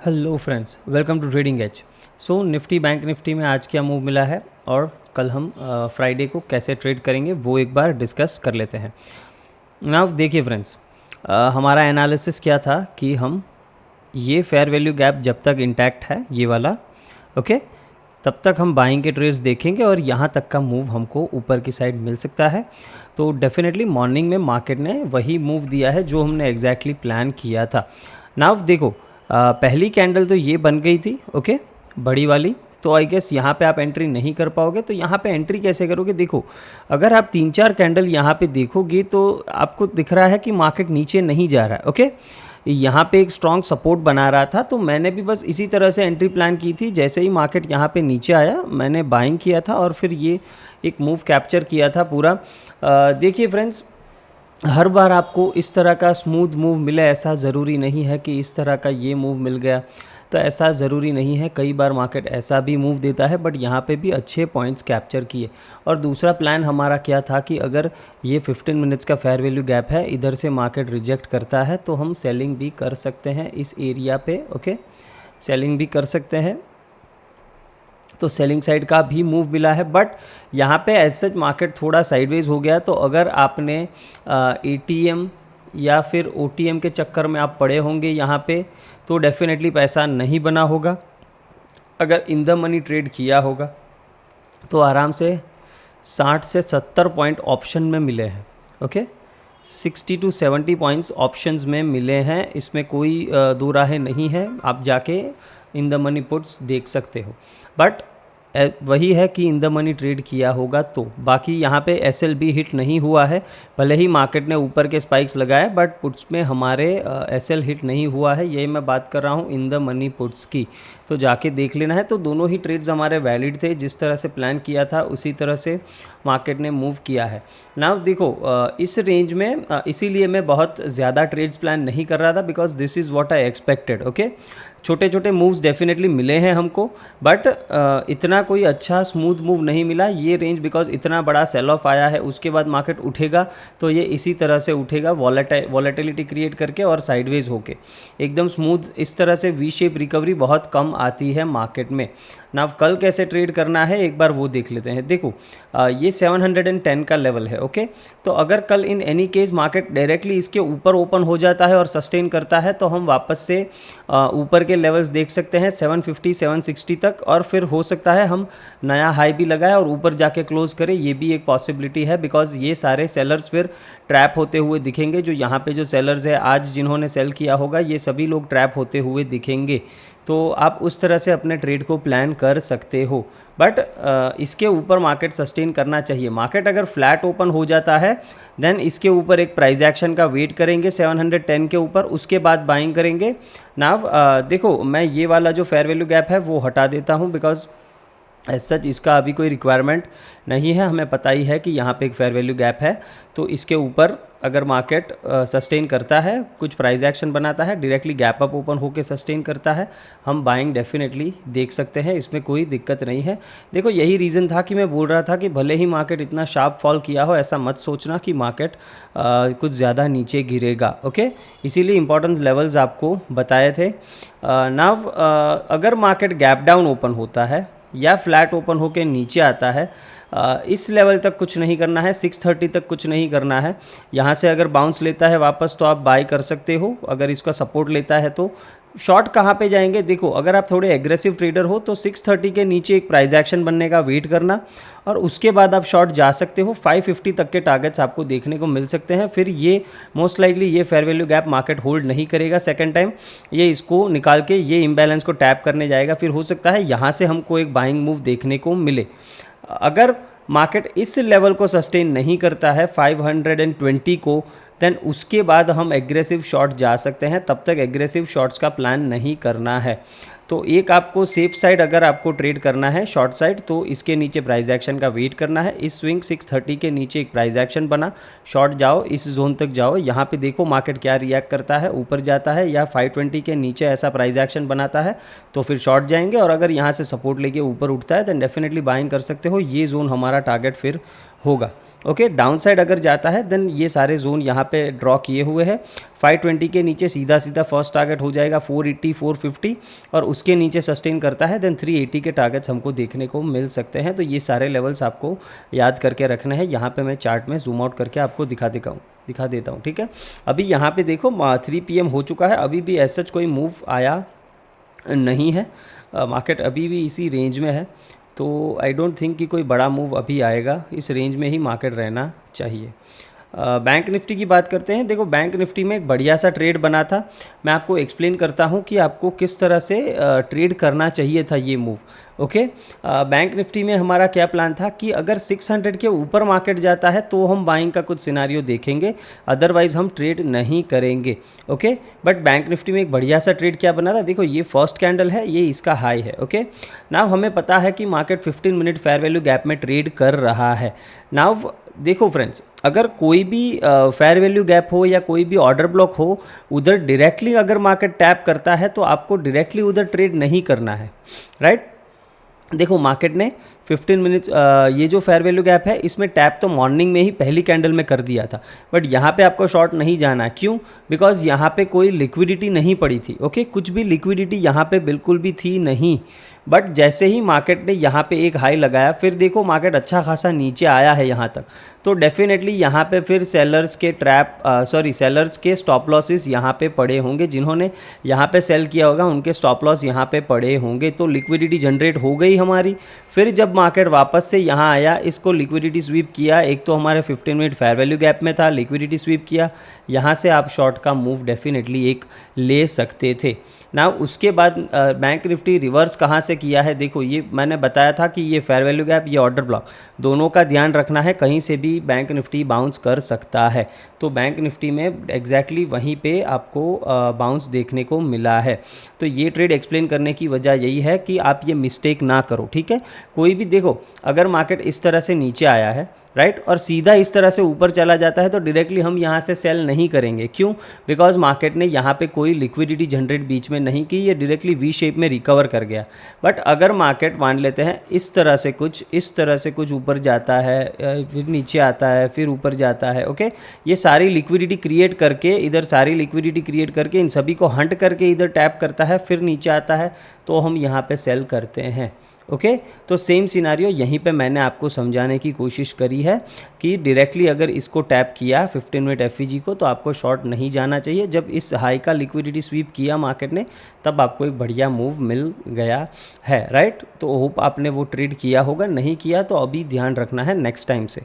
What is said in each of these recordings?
Hello friends, welcome to trading edge. So Nifty bank Nifty में आज क्या move मिला है और कल हम फ्राइडे को कैसे ट्रेड करेंगे वो एक बार डिस्कस कर लेते हैं। नाउ देखिए फ्रेंड्स, हमारा एनालिसिस क्या था कि हम ये फेयर वैल्यू गैप जब तक इंटैक्ट है ये वाला, ओके, तब तक हम बाइंग के ट्रेड्स देखेंगे और यहाँ तक का मूव हमको ऊपर की साइड मिल सकता है। तो डेफिनेटली मॉर्निंग में मार्केट ने वही मूव दिया है जो हमने एग्जैक्टली प्लान किया था। नाउ देखो, पहली कैंडल तो ये बन गई थी, ओके, बड़ी वाली। तो आई गेस यहाँ पे आप एंट्री नहीं कर पाओगे। तो यहाँ पे एंट्री कैसे करोगे? देखो, अगर आप 3-4 कैंडल यहाँ पे देखोगे तो आपको दिख रहा है कि मार्केट नीचे नहीं जा रहा है, ओके। यहाँ पे एक स्ट्रॉन्ग सपोर्ट बना रहा था, तो मैंने भी बस इसी तरह से एंट्री प्लान की थी। जैसे ही मार्केट यहाँ पे नीचे आया मैंने बाइंग किया था और फिर ये एक मूव कैप्चर किया था पूरा। देखिए फ्रेंड्स, हर बार आपको इस तरह का स्मूथ मूव मिले ऐसा ज़रूरी नहीं है कि इस तरह का ये मूव मिल गया, तो ऐसा ज़रूरी नहीं है। कई बार मार्केट ऐसा भी मूव देता है, बट यहाँ पे भी अच्छे पॉइंट्स कैप्चर किए। और दूसरा प्लान हमारा क्या था कि अगर ये 15 मिनट्स का फेयर वैल्यू गैप है, इधर से मार्केट रिजेक्ट करता है तो हम सेलिंग भी कर सकते हैं इस एरिया पे, ओके, सेलिंग भी कर सकते हैं। तो सेलिंग साइड का भी मूव मिला है, बट यहाँ पे एज सच मार्केट थोड़ा साइडवेज हो गया। तो अगर आपने एटीएम या फिर ओटीएम के चक्कर में आप पड़े होंगे यहाँ पे, तो डेफिनेटली पैसा नहीं बना होगा। अगर इन द मनी ट्रेड किया होगा तो आराम से 60 से 70 पॉइंट ऑप्शन में मिले हैं, ओके, 60 to 70 पॉइंट्स ऑप्शंस में मिले हैं। इसमें कोई दो राहें नहीं है, आप जाके इन द मनी पुट्स देख सकते हो। बट वही है कि इन द मनी ट्रेड किया होगा तो। बाकी यहाँ पे एसएलबी हिट नहीं हुआ है, भले ही मार्केट ने ऊपर के स्पाइक्स लगाए, बट पुट्स में हमारे एसएल हिट नहीं हुआ है। ये मैं बात कर रहा हूँ इन द मनी पुट्स की, तो जाके देख लेना है। तो दोनों ही ट्रेड्स हमारे वैलिड थे, जिस तरह से प्लान किया था उसी तरह से मार्केट ने मूव किया है। नाउ देखो, इस रेंज में इसीलिए मैं बहुत ज़्यादा ट्रेड्स प्लान नहीं कर रहा था, because this is what I expected, okay. छोटे छोटे मूव्स डेफिनेटली मिले हैं हमको, बट इतना कोई अच्छा स्मूथ मूव नहीं मिला ये रेंज, बिकॉज इतना बड़ा सेल ऑफ आया है। उसके बाद मार्केट उठेगा तो ये इसी तरह से उठेगा, वॉलेटिलिटी क्रिएट करके और साइडवेज होके। एकदम स्मूथ इस तरह से वी शेप रिकवरी बहुत कम आती है मार्केट में। ना कल कैसे ट्रेड करना है एक बार वो देख लेते हैं। देखो, ये 710 का लेवल है, ओके। तो अगर कल in any case market directly इसके ऊपर ओपन हो जाता है और सस्टेन करता है, तो हम वापस से ऊपर के लेवल्स देख सकते हैं 750 760 तक, और फिर हो सकता है हम नया हाई भी लगाए और ऊपर जाके क्लोज करें। ये भी एक पॉसिबिलिटी है, बिकॉज ये सारे सेलर्स फिर ट्रैप होते हुए दिखेंगे। जो यहाँ पे जो सेलर्स है आज जिन्होंने सेल किया होगा, ये सभी लोग ट्रैप होते हुए दिखेंगे। तो आप उस तरह से अपने ट्रेड को प्लान कर सकते हो। बट इसके ऊपर मार्केट सस्टेन करना चाहिए। मार्केट अगर फ्लैट ओपन हो जाता है, देन इसके ऊपर एक प्राइस एक्शन का वेट करेंगे 710 के ऊपर, उसके बाद बाइंग करेंगे। नाउ देखो, मैं ये वाला जो फेयर वैल्यू गैप है वो हटा देता हूँ, बिकॉज एज सच इसका अभी कोई रिक्वायरमेंट नहीं है। हमें पता ही है कि यहाँ पे एक फेयर वैल्यू गैप है, तो इसके ऊपर अगर मार्केट सस्टेन करता है, कुछ प्राइस एक्शन बनाता है, डायरेक्टली गैप अप ओपन होकर सस्टेन करता है, हम बाइंग डेफिनेटली देख सकते हैं, इसमें कोई दिक्कत नहीं है। देखो, यही रीज़न था कि मैं बोल रहा था कि भले ही मार्केट इतना शार्प फॉल किया हो, ऐसा मत सोचना कि मार्केट कुछ ज़्यादा नीचे गिरेगा, ओके। इसीलिए इंपॉर्टेंट लेवल्स आपको बताए थे। नाउ अगर मार्केट गैप डाउन ओपन होता है या फ्लैट ओपन होकर नीचे आता है, इस लेवल तक कुछ नहीं करना है, 630 तक कुछ नहीं करना है। यहाँ से अगर बाउंस लेता है वापस तो आप बाय कर सकते हो। अगर इसका सपोर्ट लेता है तो शॉर्ट कहाँ पे जाएंगे? देखो, अगर आप थोड़े एग्रेसिव ट्रेडर हो तो 630 के नीचे एक प्राइस एक्शन बनने का वेट करना, और उसके बाद आप शॉर्ट जा सकते हो। 550 तक के टारगेट्स आपको देखने को मिल सकते हैं। फिर ये मोस्ट लाइकली ये fair value gap market hold नहीं करेगा सेकंड टाइम, ये इसको निकाल के ये इम्बैलेंस को टैप करने जाएगा। फिर हो सकता है यहाँ से हमको एक बाइंग मूव देखने को मिले। अगर मार्केट इस लेवल को सस्टेन नहीं करता है 520 को, देन उसके बाद हम एग्रेसिव शॉट जा सकते हैं। तब तक एग्रेसिव शॉट्स का प्लान नहीं करना है। तो एक आपको सेफ साइड अगर आपको ट्रेड करना है शॉर्ट साइड, तो इसके नीचे प्राइस एक्शन का वेट करना है। इस स्विंग 630 के नीचे एक प्राइस एक्शन बना, शॉर्ट जाओ, इस जोन तक जाओ। यहाँ पे देखो मार्केट क्या रिएक्ट करता है, ऊपर जाता है या 520 के नीचे ऐसा प्राइस एक्शन बनाता है तो फिर शॉर्ट जाएंगे। और अगर यहाँ से सपोर्ट लेके ऊपर उठता है देन डेफिनेटली बाइंग कर सकते हो। ये जोन हमारा टारगेट फिर होगा, ओके, डाउन साइड अगर जाता है देन ये सारे जोन यहाँ पे ड्रॉ किए हुए हैं। 520 के नीचे सीधा सीधा फर्स्ट टारगेट हो जाएगा 480 450, और उसके नीचे सस्टेन करता है देन 380 के टारगेट्स हमको देखने को मिल सकते हैं। तो ये सारे लेवल्स आपको याद करके रखने हैं। यहाँ पे मैं चार्ट में जूम आउट करके आपको दिखा देता हूँ, ठीक है। अभी यहाँ पे देखो 3 PM हो चुका है, अभी भी ऐसा कोई मूव आया नहीं है, मार्केट अभी भी इसी रेंज में है। तो आई डोंट थिंक कि कोई बड़ा मूव अभी आएगा, इस रेंज में ही मार्केट रहना चाहिए। बैंक निफ्टी की बात करते हैं। देखो बैंक निफ्टी में एक बढ़िया सा ट्रेड बना था। मैं आपको एक्सप्लेन करता हूँ कि आपको किस तरह से ट्रेड करना चाहिए था ये मूव। ओके, बैंक निफ्टी में हमारा क्या प्लान था कि अगर 600 के ऊपर मार्केट जाता है तो हम बाइंग का कुछ सिनारियो देखेंगे, अदरवाइज हम ट्रेड नहीं करेंगे। ओके, बट बैंक निफ्टी में एक बढ़िया सा ट्रेड क्या बना था, देखो ये फर्स्ट कैंडल है, ये इसका हाई है। ओके, नाउ हमें पता है कि market 15 minute fair value gap में ट्रेड कर रहा है। नाउ देखो फ्रेंड्स, अगर कोई भी फेयर वैल्यू गैप हो या कोई भी ऑर्डर ब्लॉक हो, उधर डायरेक्टली अगर मार्केट टैप करता है तो आपको डायरेक्टली उधर ट्रेड नहीं करना है, राइट। देखो मार्केट ने 15 मिनट्स ये जो फेयर वैल्यू गैप है इसमें टैप तो मॉर्निंग में ही पहली कैंडल में कर दिया था, बट यहाँ पे आपको शॉर्ट नहीं जाना। क्यों? बिकॉज यहाँ पे कोई लिक्विडिटी नहीं पड़ी थी। ओके, कुछ भी लिक्विडिटी यहाँ पे बिल्कुल भी थी नहीं। बट जैसे ही मार्केट ने यहाँ पे एक हाई लगाया, फिर देखो मार्केट अच्छा खासा नीचे आया है यहाँ तक, तो डेफिनेटली यहाँ पे फिर सेलर्स के स्टॉप लॉसेस यहाँ पे पड़े होंगे। जिन्होंने यहाँ पे सेल किया होगा उनके स्टॉप लॉस यहाँ पे पड़े होंगे, तो लिक्विडिटी जनरेट हो गई हमारी। फिर जब मार्केट वापस से यहाँ आया, इसको लिक्विडिटी स्वीप किया, एक तो हमारे 15 मिनट फेयर वैल्यू गैप में था, लिक्विडिटी स्वीप किया, यहाँ से आप शॉर्ट का मूव डेफिनेटली एक ले सकते थे ना। उसके बाद बैंक निफ्टी रिवर्स कहाँ से किया है, देखो ये मैंने बताया था कि ये फेयर वैल्यू गैप, ये ऑर्डर ब्लॉक, दोनों का ध्यान रखना है, कहीं से भी बैंक निफ्टी बाउंस कर सकता है। तो बैंक निफ्टी में एग्जैक्टली वहीं पे आपको बाउंस देखने को मिला है। तो ये ट्रेड एक्सप्लेन करने की वजह यही है कि आप ये मिस्टेक ना करो, ठीक है। कोई भी देखो, अगर मार्केट इस तरह से नीचे आया है, राइट, और सीधा इस तरह से ऊपर चला जाता है, तो डायरेक्टली हम यहाँ से सेल नहीं करेंगे। क्यों? बिकॉज मार्केट ने यहाँ पे कोई लिक्विडिटी जनरेट बीच में नहीं की, ये डायरेक्टली वी शेप में रिकवर कर गया। बट अगर मार्केट मान लेते हैं इस तरह से कुछ ऊपर जाता है, फिर नीचे आता है, फिर ऊपर जाता है, ओके, ये सारी लिक्विडिटी क्रिएट करके, इन सभी को हंट करके इधर टैप करता है, फिर नीचे आता है, तो हम यहाँ पे सेल करते हैं। ओके, तो सेम सिनारियो यहीं पे मैंने आपको समझाने की कोशिश करी है कि डायरेक्टली अगर इसको टैप किया 15 मिनट एफईजी को, तो आपको शॉर्ट नहीं जाना चाहिए। जब इस हाई का लिक्विडिटी स्वीप किया मार्केट ने, तब आपको एक बढ़िया मूव मिल गया है, राइट। तो होप आपने वो ट्रेड किया होगा, नहीं किया तो अभी ध्यान रखना है नेक्स्ट टाइम से।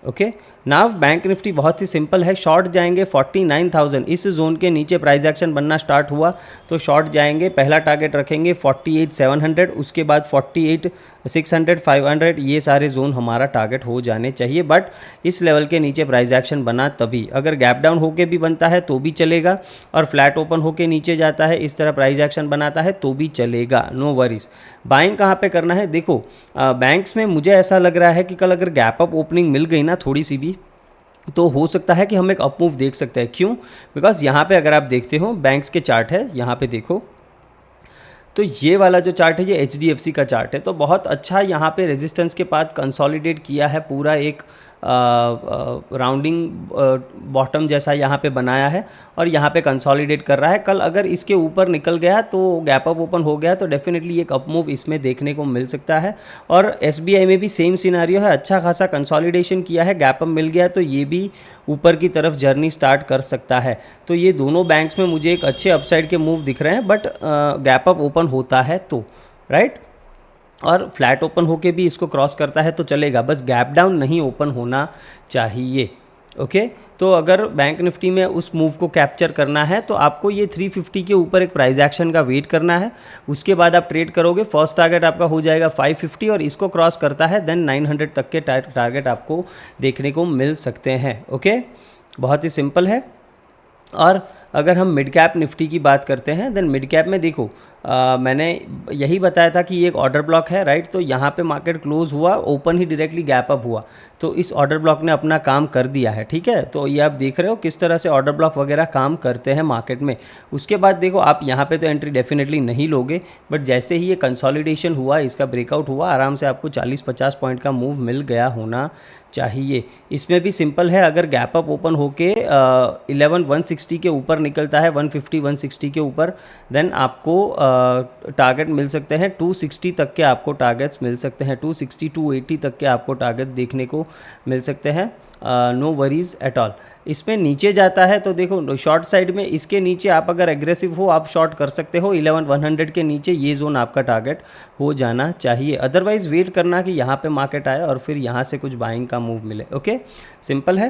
ओके, नाउ बैंक निफ्टी बहुत ही सिंपल है, शॉर्ट जाएंगे 49,000, इस जोन के नीचे प्राइस एक्शन बनना स्टार्ट हुआ तो शॉर्ट जाएंगे। पहला टारगेट रखेंगे 48,700, उसके बाद 48,600, 500, ये सारे जोन हमारा टारगेट हो जाने चाहिए। बट इस लेवल के नीचे प्राइस एक्शन बना तभी, अगर गैप डाउन होके भी बनता है तो भी चलेगा, और फ्लैट ओपन होके नीचे जाता है, इस तरह प्राइस एक्शन बनाता है तो भी चलेगा, नो वरीज। बाइंग कहाँ पे करना है, देखो बैंक्स में मुझे ऐसा लग रहा है कि कल अगर गैप अप ओपनिंग मिल गई ना थोड़ी सी भी, तो हो सकता है कि हम एक अप मूव देख सकते हैं। क्यों? बिकॉज यहाँ पे अगर आप देखते हो बैंक्स के चार्ट है, यहाँ पे देखो तो ये वाला जो चार्ट है ये HDFC का चार्ट है, तो बहुत अच्छा यहाँ पे रेजिस्टेंस के बाद कंसोलिडेट किया है, पूरा एक राउंडिंग बॉटम जैसा यहाँ पे बनाया है और यहाँ पे कंसोलिडेट कर रहा है। कल अगर इसके ऊपर निकल गया तो गैप अप ओपन हो गया तो डेफिनेटली एक अप मूव इसमें देखने को मिल सकता है। और SBI में भी सेम सिनारियो है, अच्छा खासा कंसोलिडेशन किया है, गैप अप मिल गया तो ये भी ऊपर की तरफ जर्नी स्टार्ट कर सकता है। तो ये दोनों बैंक्स में मुझे एक अच्छे अपसाइड के मूव दिख रहे हैं, बट गैप अप ओपन होता है तो, राइट, और फ्लैट ओपन होके भी इसको क्रॉस करता है तो चलेगा, बस गैप डाउन नहीं ओपन होना चाहिए। ओके, तो अगर बैंक निफ्टी में उस मूव को कैप्चर करना है तो आपको ये 350 के ऊपर एक प्राइस एक्शन का वेट करना है, उसके बाद आप ट्रेड करोगे। फर्स्ट टारगेट आपका हो जाएगा 550 और इसको क्रॉस करता है देन 900 तक के टारगेट आपको देखने को मिल सकते हैं। ओके, बहुत ही सिंपल है। और अगर हम मिड कैप निफ्टी की बात करते हैं देन मिड कैप में देखो मैंने यही बताया था कि ये एक ऑर्डर ब्लॉक है, राइट। तो यहाँ पे मार्केट क्लोज हुआ, ओपन ही डायरेक्टली गैप अप हुआ, तो इस ऑर्डर ब्लॉक ने अपना काम कर दिया है, ठीक है। तो ये आप देख रहे हो किस तरह से ऑर्डर ब्लॉक वगैरह काम करते हैं मार्केट में। उसके बाद देखो आप यहाँ पे तो एंट्री डेफिनेटली नहीं लोगे, बट जैसे ही ये कंसोलिडेशन हुआ, इसका ब्रेकआउट हुआ, आराम से आपको 40-50 पॉइंट का मूव मिल गया होना चाहिए। इसमें भी सिंपल है, अगर गैप अप ओपन होके 11,160 के ऊपर निकलता है, 150-160 के ऊपर, देन आपको टारगेट मिल सकते हैं 260 तक के, आपको टारगेट्स मिल सकते हैं 260-280 तक के आपको टारगेट देखने को मिल सकते हैं। No worries at all. इसमें नीचे जाता है तो देखो शॉर्ट साइड में इसके नीचे आप अगर एग्रेसिव हो आप शॉर्ट कर सकते हो, 11,100 के नीचे ये जोन आपका टारगेट हो जाना चाहिए। अदरवाइज़ वेट करना कि यहाँ पे मार्केट आए और फिर यहाँ से कुछ बाइंग का मूव मिले। ओके, सिंपल है।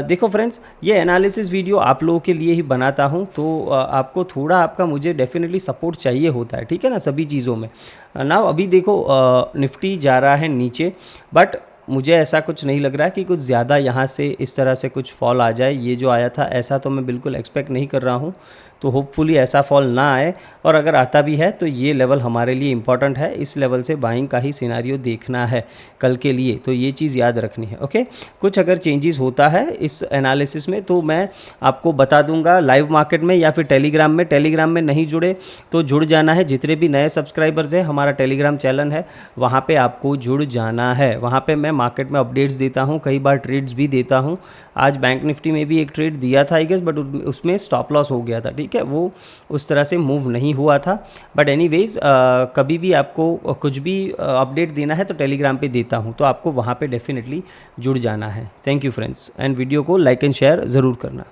देखो फ्रेंड्स, ये एनालिसिस वीडियो आप लोगों के लिए ही बनाता हूँ, तो आपको थोड़ा आपका मुझे डेफिनेटली सपोर्ट चाहिए होता है, ठीक है ना, सभी चीज़ों में ना। अभी देखो निफ्टी जा रहा है नीचे, बट मुझे ऐसा कुछ नहीं लग रहा कि कुछ ज़्यादा यहाँ से इस तरह से कुछ फॉल आ जाए। ये जो आया था ऐसा तो मैं बिल्कुल एक्सपेक्ट नहीं कर रहा हूँ, तो होपफुली ऐसा फॉल ना आए, और अगर आता भी है तो ये लेवल हमारे लिए इंपॉर्टेंट है, इस लेवल से बाइंग का ही सिनारियो देखना है कल के लिए, तो ये चीज़ याद रखनी है। ओके, कुछ अगर चेंजेस होता है इस एनालिसिस में तो मैं आपको बता दूंगा लाइव मार्केट में या फिर टेलीग्राम में। टेलीग्राम में नहीं जुड़े तो जुड़ जाना है, जितने भी नए सब्सक्राइबर्स हैं, हमारा टेलीग्राम चैनल है, वहाँ पर आपको जुड़ जाना है। वहाँ पर मैं मार्केट में अपडेट्स देता हूँ, कई बार ट्रेड्स भी देता हूँ। आज बैंक निफ्टी में भी एक ट्रेड दिया था आई गेस, बट उसमें स्टॉप लॉस हो गया था, ठीक है, वो उस तरह से मूव नहीं हुआ था। बट एनीवेज कभी भी आपको कुछ भी अपडेट देना है तो टेलीग्राम पे देता हूँ, तो आपको वहाँ पे डेफिनेटली जुड़ जाना है। Thank you friends, and video को लाइक एंड शेयर ज़रूर करना।